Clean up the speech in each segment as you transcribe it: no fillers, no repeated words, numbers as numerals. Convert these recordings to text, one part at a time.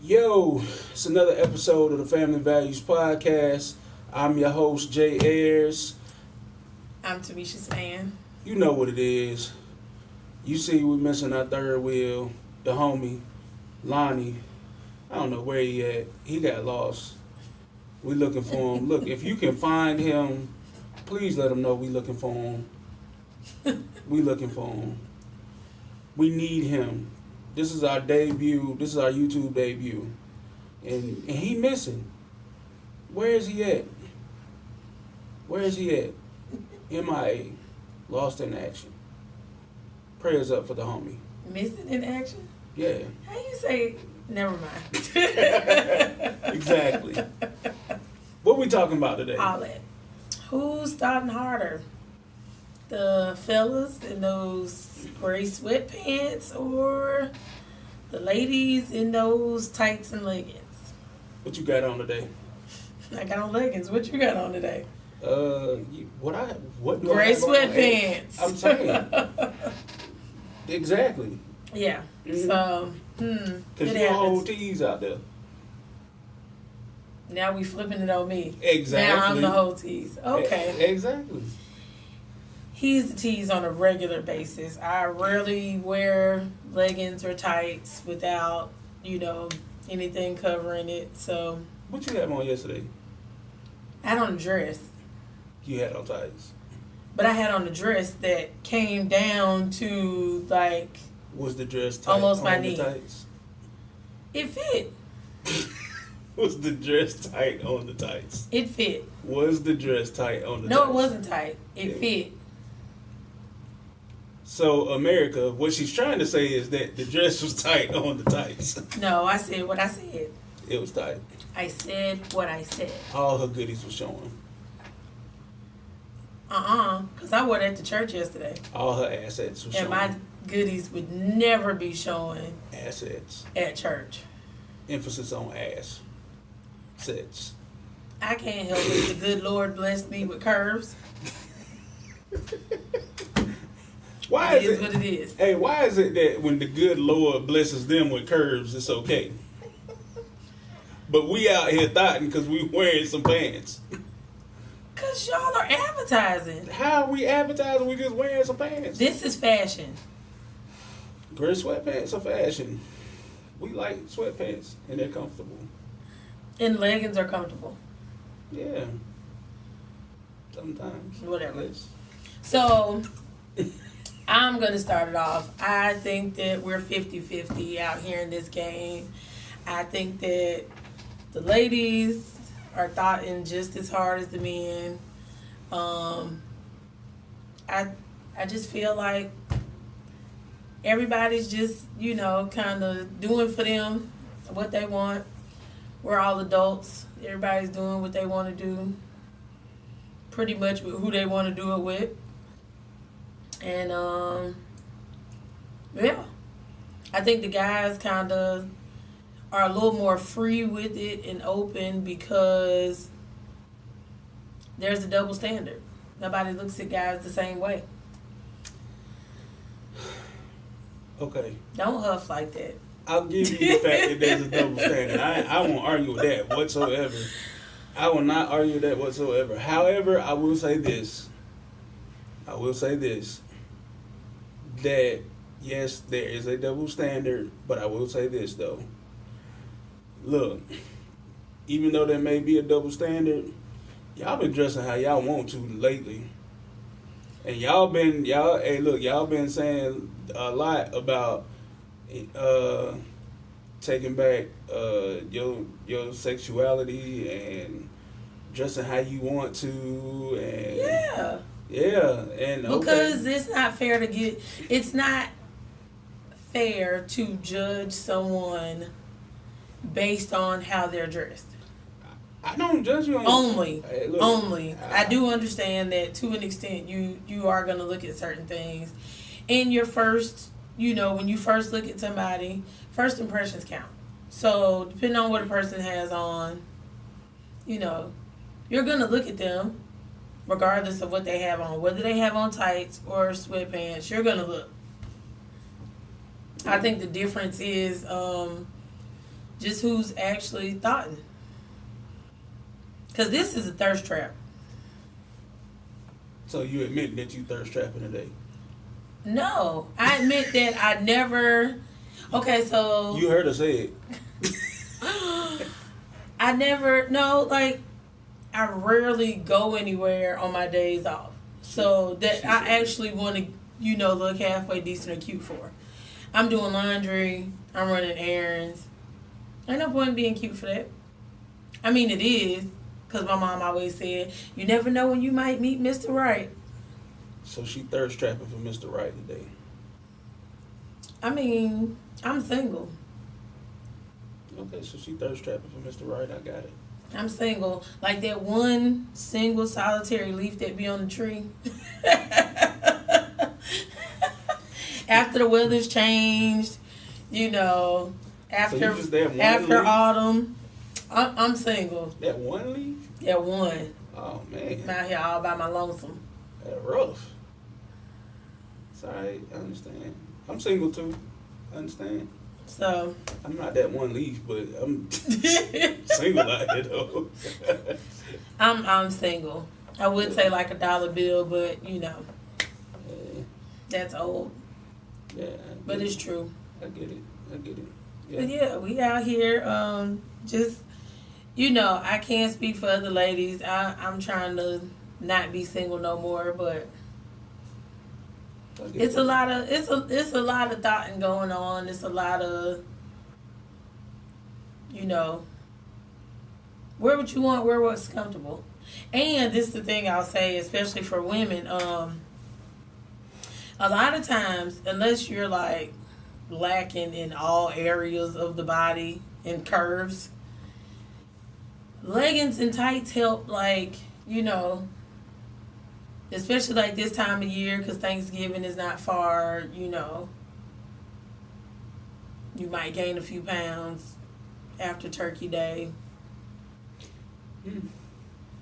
Yo, it's another episode of the Family Values Podcast. I'm your host, Jay Ayers. I'm Tamisha's fan. You know what it is. You see, we missing our third wheel, the homie, Lonnie. I don't know where he at. He got lost. We looking for him. Look, if you can find him, please let him know we looking for him. We looking for him. We need him. This is our debut. This is our YouTube debut. And he missing. Where is he at? Where is he at? MIA. Lost in action. Prayers up for the homie. Missing in action? Yeah. How you say, never mind. Exactly. What we talking about today? All that. Who's starting harder? The fellas in those gray sweatpants or the ladies in those tights and leggings? What you got on today? I got on leggings. What you got on today? What do I Gray have on? sweatpants. I'm saying. Exactly. Yeah. Mhm. So, Because it you whole happens. tees out there. Now we flipping it on me. Exactly. Now I'm the whole tease. Okay. Exactly. He's the tease on a regular basis. I rarely wear leggings or tights without, anything covering it. So What you had on yesterday? I had on a dress, You had on tights. but I had on a dress that came down to Was the dress tight almost on my the knee. tights? It fit. Was the dress tight on the tights? It fit. Was the dress tight on the tights? No, it wasn't tight. It Yeah. fit. So, America, what she's trying to say is that the dress was tight on the tights. No, I said what I said. It was tight. I said what I said. All her goodies were showing. Because I wore that to church yesterday. All her assets were And showing. my goodies would never be showing Assets. at church. Emphasis on ass. Sets. I can't help it. The good Lord blessed me with curves. Why It is is it? what it is. Hey, why is it that when the good Lord blesses them with curves, it's okay? But we out here thotting because we wearing some pants. Because y'all are advertising. How are we advertising? We just wearing some pants. This is fashion. Gray sweatpants are fashion. We like sweatpants and they're comfortable. And leggings are comfortable. Yeah. Sometimes. Whatever. Yes. So, I'm going to start it off. I think that we're 50-50 out here in this game. I think that the ladies are thotting just as hard as the men. I just feel like everybody's just, kind of doing for them what they want. We're all adults. Everybody's doing what they want to do. Pretty much with who they want to do it with. And, yeah. I think the guys kind of are a little more free with it and open because there's a double standard. Nobody looks at guys the same way. Okay. Don't huff like that. I'll give you the fact that there's a double standard. I won't argue with that whatsoever. I will not argue with that whatsoever. However, I will say this. That, yes, there is a double standard, but I will say this, though. Look, even though there may be a double standard, y'all been dressing how y'all want to lately. And y'all been saying a lot about taking back your sexuality and dressing how you want to and Yeah. And Because it's not fair to judge someone based on how they're dressed. I don't judge you on Only. Hey, look, Only. I do understand that to an extent you are going to look at certain things. In your first, when you first look at somebody, first impressions count. So depending on what a person has on, you're going to look at them regardless of what they have on. Whether they have on tights or sweatpants, you're going to look. I think the difference is just who's actually thotin. Because this is a thirst trap. So you admit that you thirst trapping today? No, I admit that I never. Okay, so You heard her say it. I never. No, like I rarely go anywhere on my days off. So that I actually want to, look halfway decent or cute for. I'm doing laundry. I'm running errands. Ain't no point in being cute for that. I mean, it is. Because my mom always said, you never know when you might meet Mr. Right. So she thirst trapping for Mr. Right today. I mean, I'm single. Okay, so she thirst trapping for Mr. Right. I got it. I'm single. Like that one single solitary leaf that be on the tree. After the weather's changed, after So you just that one after leaf? autumn, I'm single. That one leaf? Yeah, one. Oh, man. I'm out here all by my lonesome. That's rough. It's alright. I understand. I'm single, too. I understand. So I'm not that one leaf, but I'm single out here, though. I'm single. I would say like $1 bill, but Yeah. that's old. Yeah. But it's true. I get it. Yeah. But yeah, we out here. Just I can't speak for other ladies. I'm trying to not be single no more, but it's a lot of thought going on. It's a lot of where would you want, where what's comfortable. And this is the thing I'll say, especially for women, a lot of times, unless you're like lacking in all areas of the body and curves, leggings and tights help, especially like this time of year, because Thanksgiving is not far. You might gain a few pounds after Turkey Day.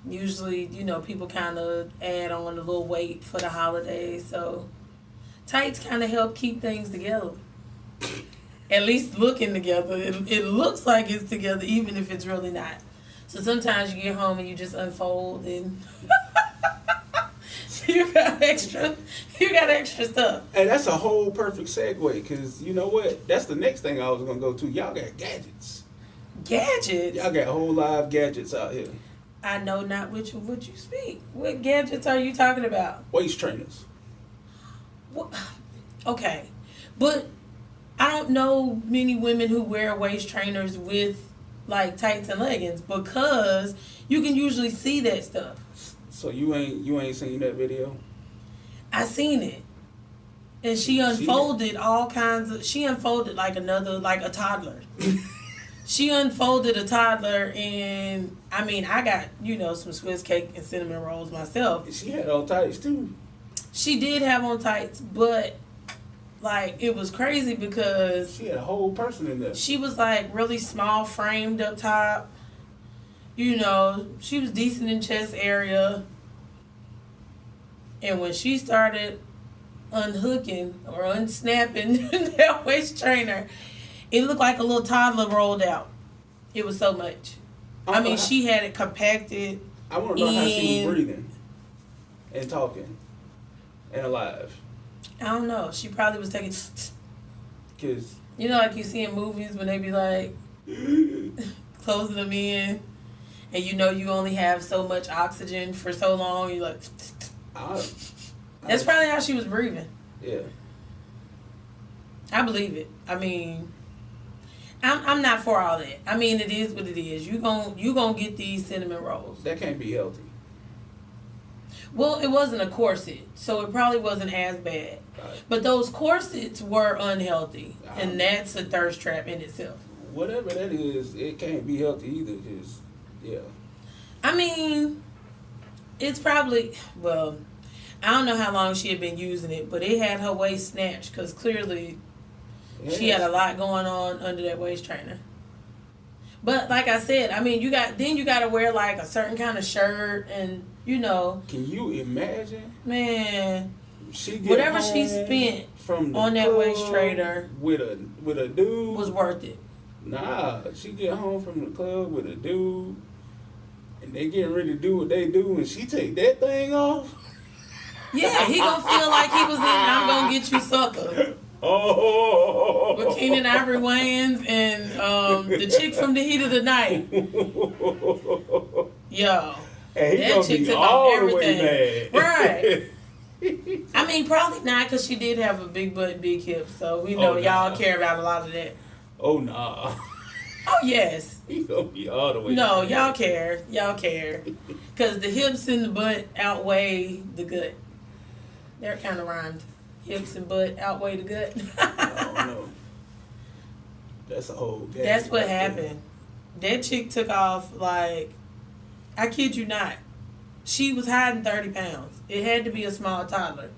Usually, people kind of add on a little weight for the holidays, so tights kind of help keep things together. At least looking together. It looks like it's together, even if it's really not. So sometimes you get home and you just unfold and you got extra stuff. And that's a whole perfect segue, because you know what? That's the next thing I was going to go to. Y'all got gadgets. Gadgets? Y'all got whole live gadgets out here. I know not which of what you speak. What gadgets are you talking about? Waist trainers. What? Okay. But I don't know many women who wear waist trainers with like tights and leggings, because you can usually see that stuff. So you ain't seen that video? I seen it. And she unfolded all kinds of, she unfolded like a toddler. She unfolded a toddler, and I mean, I got, some Swiss cake and cinnamon rolls myself. She had on tights too. She did have on tights, but it was crazy because she had a whole person in there. She was really small framed up top. She was decent in chest area. And when she started unhooking or unsnapping that waist trainer, it looked like a little toddler rolled out. It was so much. I mean, she had it compacted. I want to know how she was breathing and talking and alive. I don't know. She probably was taking... Cause like you see in movies when they be closing them in, and you only have so much oxygen for so long. You're like... That's probably how she was breathing. Yeah. I believe it. I mean... I'm not for all that. I mean, it is what it is. You gonna get these cinnamon rolls. That can't be healthy. Well, it wasn't a corset, so it probably wasn't as bad. Right. But those corsets were unhealthy, and that's a thirst trap in itself. Whatever that is, it can't be healthy either, because, yeah. I mean, it's probably, well, I don't know how long she had been using it, but it had her waist snatched, because clearly... Yes. She had a lot going on under that waist trainer. But like I said, I mean, you got to wear a certain kind of shirt, and Can you imagine? Man, whatever she spent from on that waist trainer with a dude was worth it. Nah, she get home from the club with a dude, and they getting ready to do what they do, and she take that thing off. Yeah, he gonna feel like he was in I'm Gonna Get You Sucker. Oh. With Keenan Ivory Wayans and the chick from The Heat of the Night. Yo. Hey, he that gonna chick be took all off the everything. way mad. Right. I mean, probably not, because she did have a big butt and big hips. So we know y'all care about a lot of that. Oh, nah. Oh, yes. He gonna be all the way No, mad. y'all care. Y'all care. Because the hips and the butt outweigh the gut. They're kind of rhymed. Hips and butt outweigh the gut. I don't know. That's a whole game. That's what right there. happened. That chick took off like, I kid you not. She was hiding 30 pounds. It had to be a small toddler.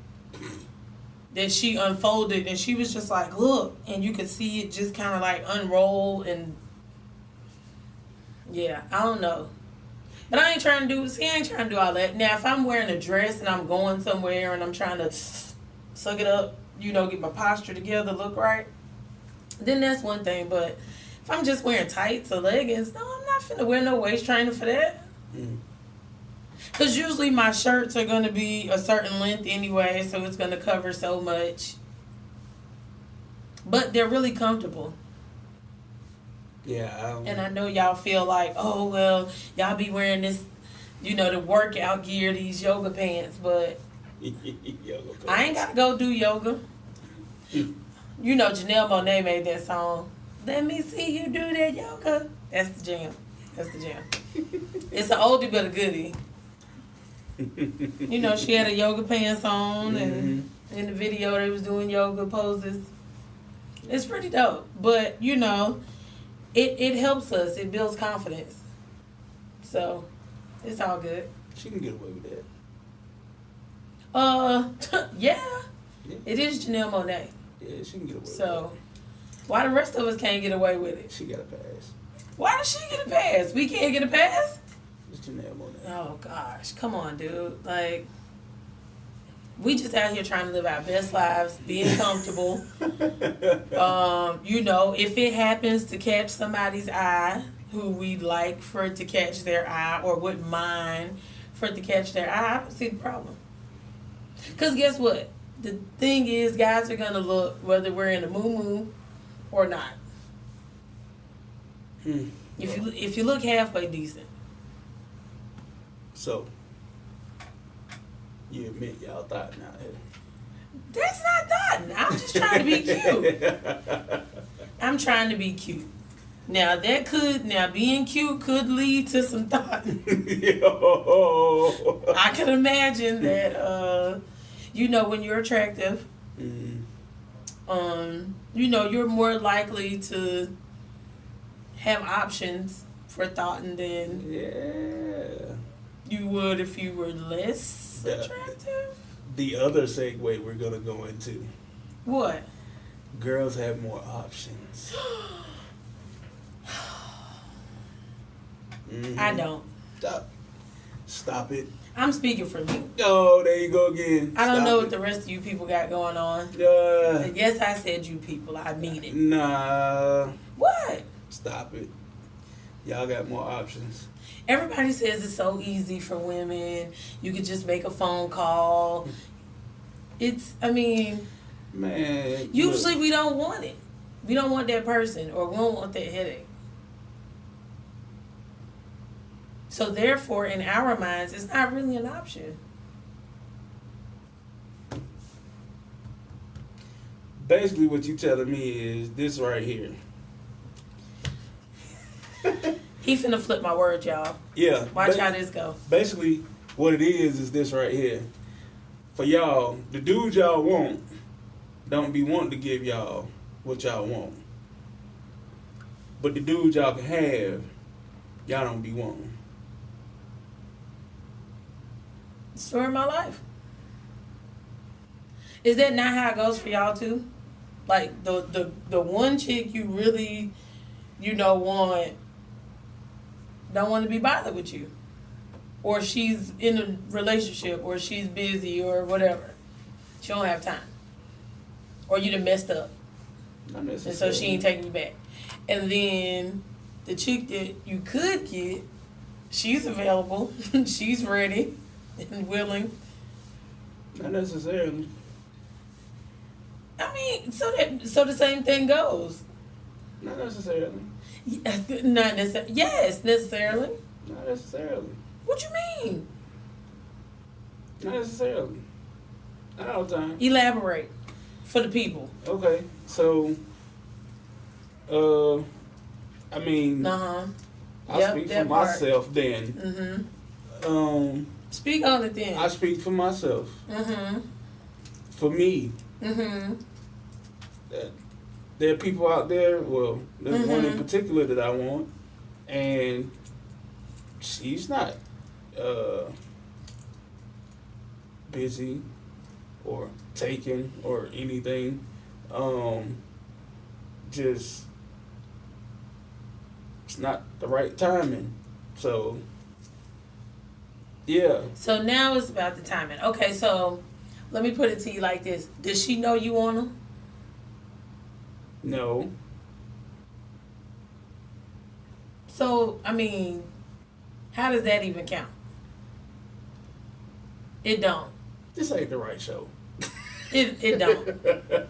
That she unfolded, and she was just like, look. And you could see it just kind of like unroll. And yeah, I don't know. But I ain't trying to do all that. Now, if I'm wearing a dress and I'm going somewhere and I'm trying to suck it up, get my posture together, look right, then that's one thing. But if I'm just wearing tights or leggings, no, I'm not finna wear no waist trainer for that. Because usually my shirts are going to be a certain length anyway, so it's going to cover so much. But they're really comfortable. Yeah. And I know y'all feel like, oh, well, y'all be wearing this, the workout gear, these yoga pants, but I ain't got to go do yoga. Janelle Monáe made that song. Let me see you do that yoga. That's the jam. It's an oldie but a goodie. She had a yoga pants on, and in the video they was doing yoga poses. It's pretty dope. But, it helps us. It builds confidence. So, it's all good. She can get away with that. Yeah. It is Janelle Monáe. Yeah, she can get away with that. So, why the rest of us can't get away with it? She got a pass. Why does she get a pass? We can't get a pass? It's Janelle Monáe. Oh, gosh. Come on, dude. Like, we just out here trying to live our best lives, being comfortable. If it happens to catch somebody's eye who we'd like for it to catch their eye or wouldn't mind for it to catch their eye, I don't see the problem. Because guess what? The thing is, guys are going to look whether we're in a moo-moo or not. If you look halfway decent. So, you admit y'all thought now. That's not thought. I'm just trying to be cute. I'm trying to be cute. Now being cute could lead to some thought. I can imagine that, when you're attractive, you're more likely to have options for thought than you would if you were less attractive. The other segue we're going to go into. What? Girls have more options. I don't. Stop it. I'm speaking for me. Oh, there you go again. I don't know what the rest of you people got going on. Yes, I said you people. I mean it. Nah. What? Stop it. Y'all got more options. Everybody says it's so easy for women. You could just make a phone call. Man. Usually we don't want it. We don't want that person, or we don't want that headache. So therefore, in our minds, it's not really an option. Basically, what you telling me is this right here. He finna flip my words, y'all. Yeah. Watch how this go. Basically, what it is this right here. For y'all, the dudes y'all want don't be wanting to give y'all what y'all want. But the dudes y'all can have, y'all don't be wanting. Story of my life. Is that not how it goes for y'all too? Like the one chick you really, want, don't want to be bothered with you, or she's in a relationship, or she's busy, or whatever. She don't have time, or you done messed up. Not and necessarily. so she ain't taking you back. And then the chick that you could get, she's available, she's ready and willing. Not necessarily. I mean, so the same thing goes. Not necessarily. Not necessarily. Yes, necessarily. Not necessarily. What you mean? Not necessarily. Not all the time. Elaborate for the people. Okay, so, I mean, Uh-huh. I Yep, speak for that part. myself then. Mm-hmm. Speak on it then. I speak for myself. Mm-hmm. For me, Mm-hmm. there are people out there, well, there's one in Mhm. particular that I want, and she's not busy or taken or anything. Just it's not the right timing. So yeah, So now it's about the timing. Okay, so let me put it to you like this. Does she know you want her? no, So, I mean, how does that even count? It don't. this ain't the right show. It don't.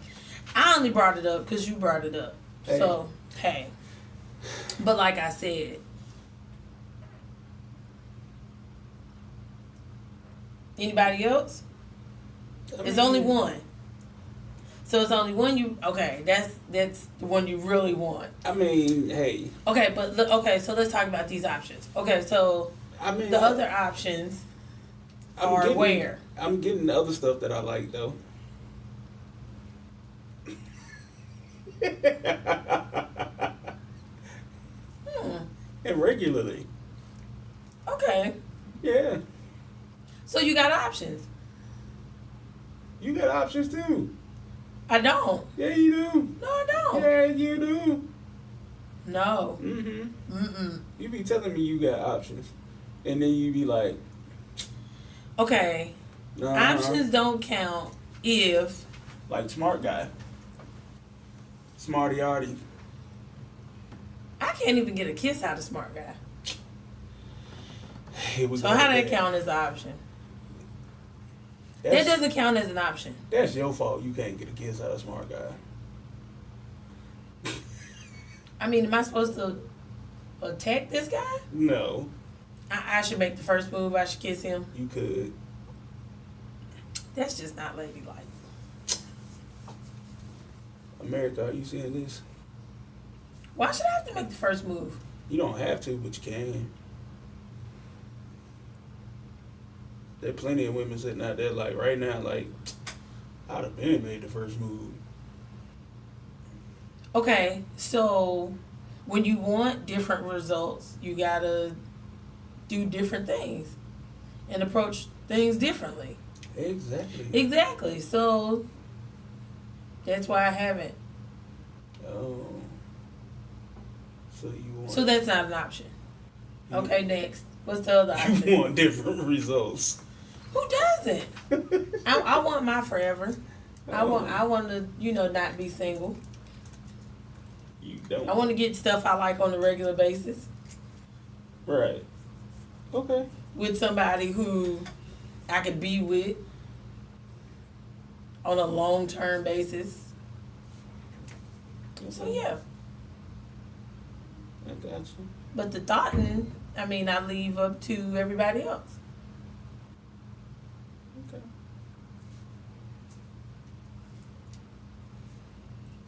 I only brought it up because you brought it up. Hey. So, hey. But like I said, anybody else? I It's mean, only one. So it's only one you. Okay, that's the one you really want. I mean, hey, Okay, but okay, so let's talk about these options. Okay, so I mean, the other options I'm are getting, where? I'm getting the other stuff that I like though. And regularly. Okay, Yeah. so you got options. You got options too. I don't. Yeah, you do. No, I don't. Yeah, you do. No. Mm-hmm. Mm-mm. You be telling me you got options. And then you be like, Okay. uh Options don't count if like smart guy. Smarty arty. I can't even get a kiss out of smart guy. Here we So go how with that count as an option? That That's, doesn't count as an option. that's your fault. You can't get a kiss out of smart guy. I mean, am I supposed to attack this guy? No, I should make the first move. I should kiss him. you could. That's just not ladylike. America, are you seeing this? Why should I have to make the first move? You don't have to, but you can. There are plenty of women sitting out there like right now, like, I'd have been made the first move. Okay, so when you want different results, you gotta do different things and approach things differently. Exactly. Exactly. So that's why I haven't. Oh. So you want So that's not an option. you- Okay, next. What's the other You option? want different results. Who doesn't? I want my forever. I want to, not be single. You don't. I want to get stuff I like on a regular basis Right. Okay. with somebody who I could be with on a long-term basis. So yeah, I got you. but the thotin, I leave up to everybody else. Okay.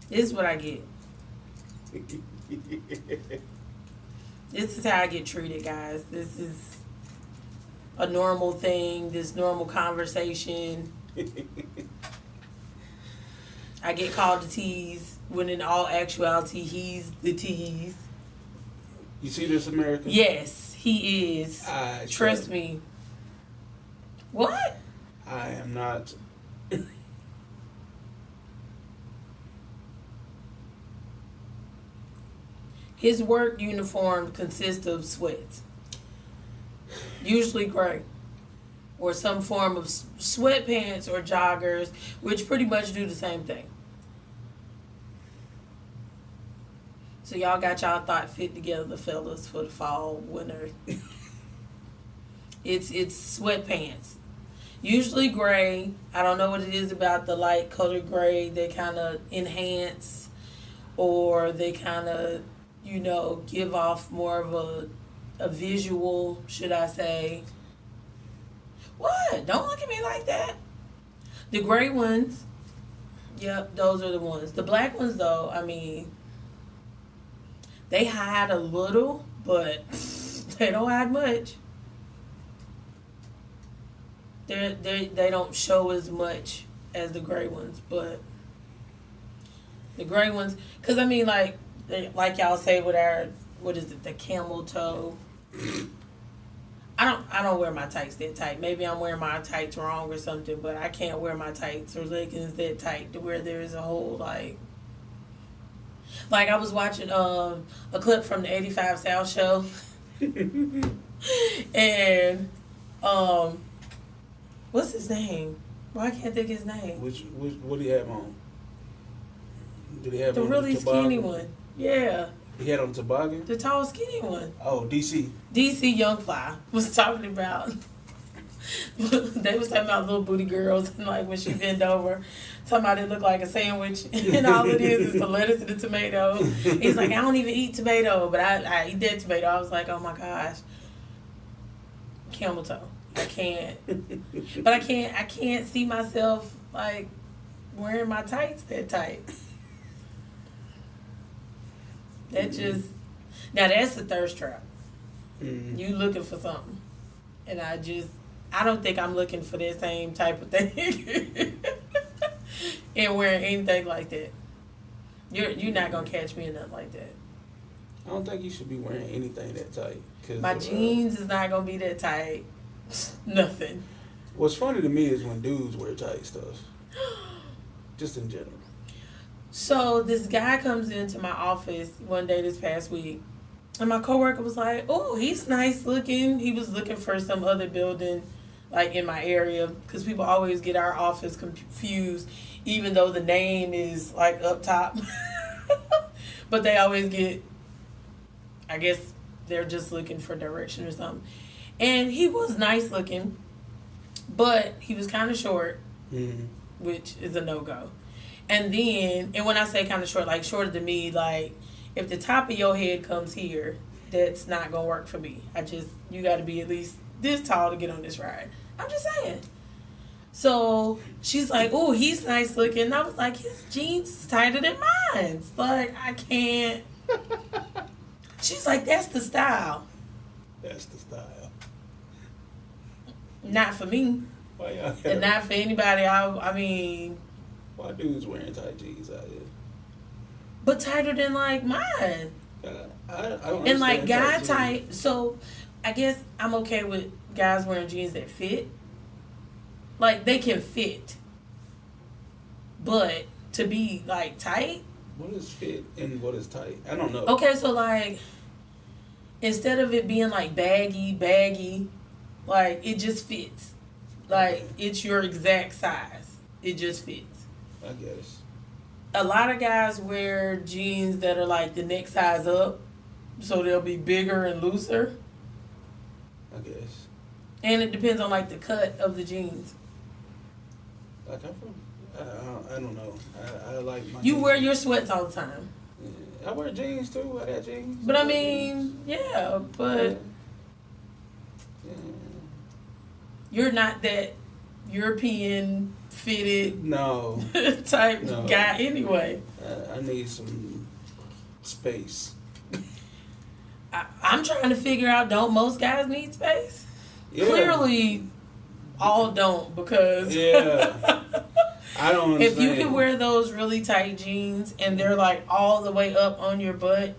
This is what I get. This is how I get treated, guys. This is a normal thing, this normal conversation. I get called the tease when in all actuality he's the tease. You see this, America? Yes, he is. Trust me. What? I am not. His work uniform consists of sweats, usually gray, or some form of sweatpants or joggers, which pretty much do the same thing. So y'all got y'all thought fit together, fellas, for the fall, winter. It's sweatpants. Usually gray. I don't know what it is about the light colored gray. They kind of enhance, or they kind of, give off more of a visual, should I say. What? Don't look at me like that. The gray ones, yep, those are the ones. The black ones, though, I mean, they hide a little, but they don't hide much. They don't show as much as the gray ones, but the gray ones, because I mean, like y'all say with our, what is it, the camel toe. I don't wear my tights that tight. Maybe I'm wearing my tights wrong or something, but I can't wear my tights or leggings that tight to where there is a whole like I was watching a clip from the 85 South show, and what's his name? Well, I can't think his name. Which what do you have on? Did he have the on really the toboggan? skinny one? Yeah, He had on the toboggan? the tall skinny one. Oh, DC. DC Young Fly was talking about. They was talking about little booty girls and like when she bend over, somebody look like a sandwich, and all it is the lettuce and the tomato. He's like, I don't even eat tomato, but I eat that tomato. I was like, oh my gosh, camel toe. I can't, but I can't see myself like wearing my tights that tight. That just now that's the thirst trap. Mm. You looking for something, and I don't think I'm looking for that same type of thing and wearing anything like that. You're not gonna catch me in nothing like that. I don't think you should be wearing anything that tight. My jeans is not gonna be that tight. Nothing. What's funny to me is when dudes wear tight stuff. Just in general. So this guy comes into my office one day this past week, and my coworker was like, "Oh, he's nice looking." He was looking for some other building, like in my area, because people always get our office confused, even though the name is like up top. But they always get, I guess they're just looking for direction or something. And he was nice looking, but he was kind of short, which is a no-go. And when I say kind of short, like shorter than me, like if the top of your head comes here, that's not going to work for me. You got to be at least this tall to get on this ride. I'm just saying. So she's like, oh, he's nice looking. And I was like, his jeans is tighter than mine. Like, I can't. She's like, that's the style. That's the style. Not for me. Why y'all And not for anybody. I mean. Why dudes wearing tight jeans out here? But tighter than like mine. I don't And like guy jeans. tight. So I guess I'm okay with guys wearing jeans that fit. Like they can fit. But to be like tight. What is fit and what is tight? I don't know. Okay, so like instead of it being like baggy, like it just fits. Like it's your exact size. It just fits. I guess. A lot of guys wear jeans that are like the next size up, so they'll be bigger and looser. I guess. And it depends on like the cut of the jeans. Like I don't know. I like my. You jeans. wear your sweats all the time. Yeah, I wear jeans too. I got jeans. But I mean, yeah, but Yeah. you're not that European fitted No. type No. guy anyway. I need some space. I'm trying to figure out, don't most guys need space? Yeah. Clearly, all don't, because Yeah. I don't understand. if you can wear those really tight jeans and they're like all the way up on your butt.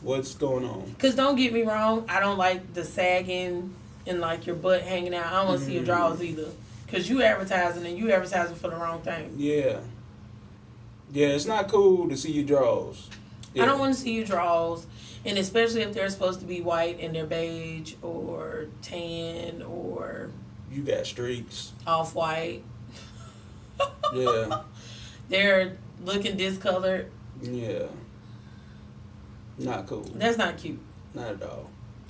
What's going on? Because don't get me wrong, I don't like the sagging and like your butt hanging out. I don't want to see your drawers either. Because you advertising for the wrong thing. Yeah. Yeah, it's not cool to see your drawers. Yeah. I don't want to see your drawers. And especially if they're supposed to be white and they're beige or tan or You got streaks. off-white. Yeah. They're looking discolored. Yeah. Not cool. That's not cute. Not at all.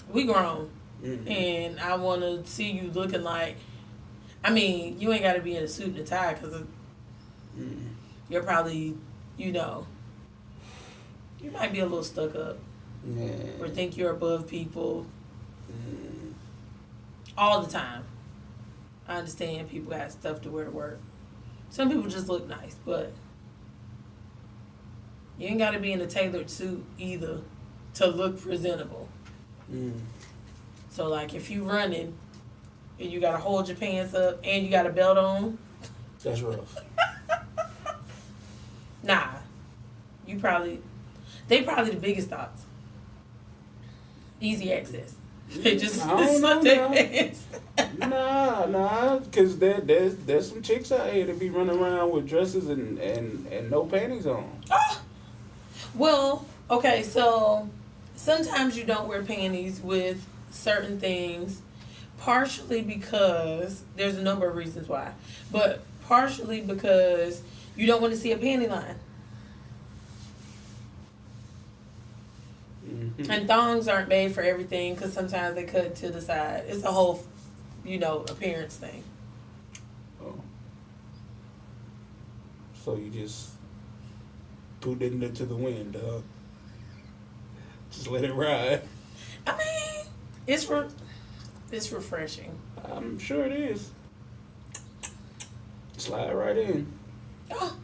We grown. Mm-mm. And I want to see you looking like, I mean, you ain't got to be in a suit and a tie because you're probably, you know, you might be a little stuck up. Man. Or think you're above people. All the time. I understand people have stuff to wear to work. Some people just look nice, but you ain't got to be in a tailored suit either to look presentable. So, like, if you running and you got to hold your pants up and you got a belt on. That's rough. Nah. They probably the biggest thoughts. Easy access. They just I don't know, their pants. Nah, because there's some chicks out here that be running around with dresses and no panties on. Well, okay, so sometimes you don't wear panties with certain things, partially because there's a number of reasons why, but partially because you don't want to see a panty line. And thongs aren't made for everything because sometimes they cut to the side. It's a whole, appearance thing. Oh. So you just put it into the wind, dog. Just let it ride. I mean, it's refreshing. I'm sure it is. Slide right in. Oh.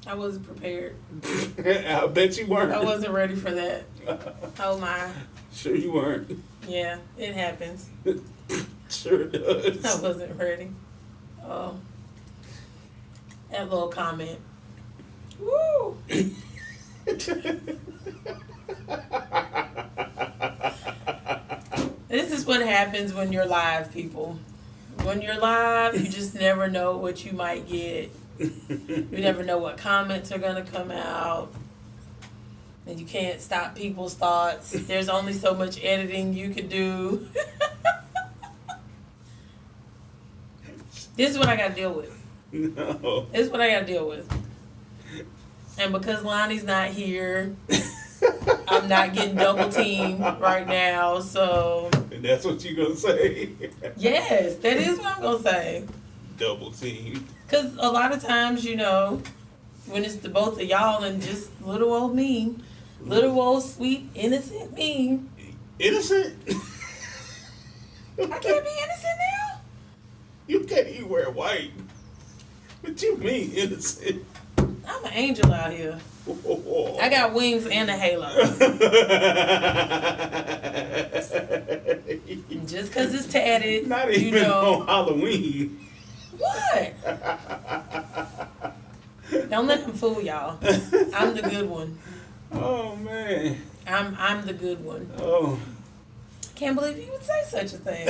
I wasn't prepared. I bet you weren't. I wasn't ready for that. Oh my. Sure you weren't. Yeah, it happens. Sure it does. I wasn't ready. Oh. That little comment. Woo! This is what happens when you're live, people. When you're live, you just never know what you might get. You never know what comments are going to come out. And you can't stop people's thoughts. There's only so much editing you could do. This is what I got to deal with. No. This is what I got to deal with. And because Lonnie's not here, I'm not getting double teamed right now, so. And that's what you gonna say? Yes, that is what I'm gonna say. Double teamed. Because a lot of times, when it's the both of y'all and just little old me, little old sweet, innocent me. Innocent? I can't be innocent now? You can't even wear white. What you mean, innocent? I'm an angel out here. I got wings and a halo. And just because it's tatted, Not even on Halloween. What? Don't let him fool y'all. I'm the good one. Oh man. I'm the good one. Oh. Can't believe you would say such a thing.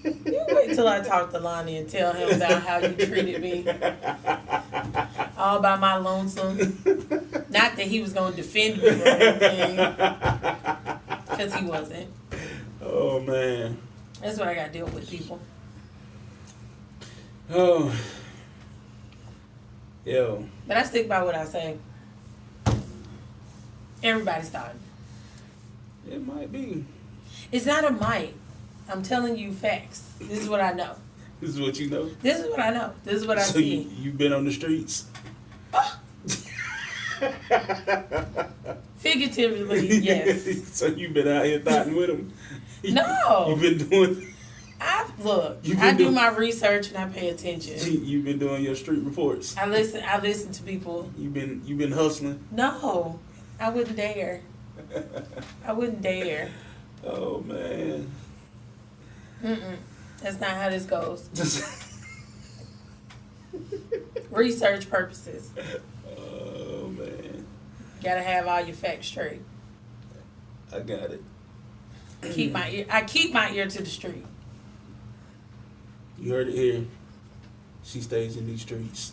You wait till I talk to Lonnie and tell him about how you treated me. All by my lonesome. Not that he was going to defend me or anything. Because he wasn't. Oh man. That's what I got to deal with, people. Oh. Yo. But I stick by what I say. Everybody's starting. It might be. It's not a might. I'm telling you facts. This is what I know. This is what you know? This is what I know. This is what I so see. You've been on the streets? Figuratively, yes. So you've been out here thotting with them? No. You've been doing... I do my research and I pay attention. You've been doing your street reports. I listen to people. You've been hustling. No, I wouldn't dare. I wouldn't dare. Oh man. That's not how this goes. Research purposes. Oh man. Gotta have all your facts straight. I got it. I keep my ear to the street. You heard it here. She stays in these streets.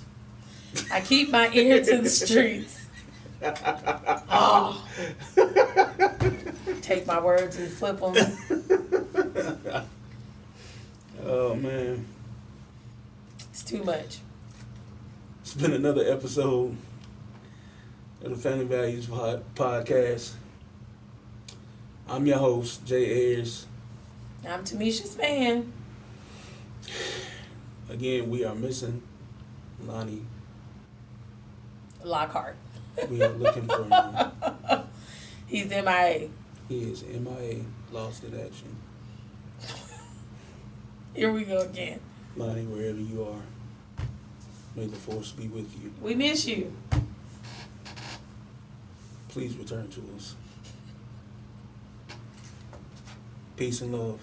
I keep my ear to the streets. Oh. Take my words and flip them. Oh man. It's too much. It's been another episode of the Family Values Podcast. I'm your host, Jay Ayers. I'm Tamisha Span. Again, we are missing Lonnie. Lockhart. We are looking for him. He's MIA. He is MIA, lost in action. Here we go again. Lonnie, wherever you are, may the force be with you. We miss you. Please return to us. Peace and love.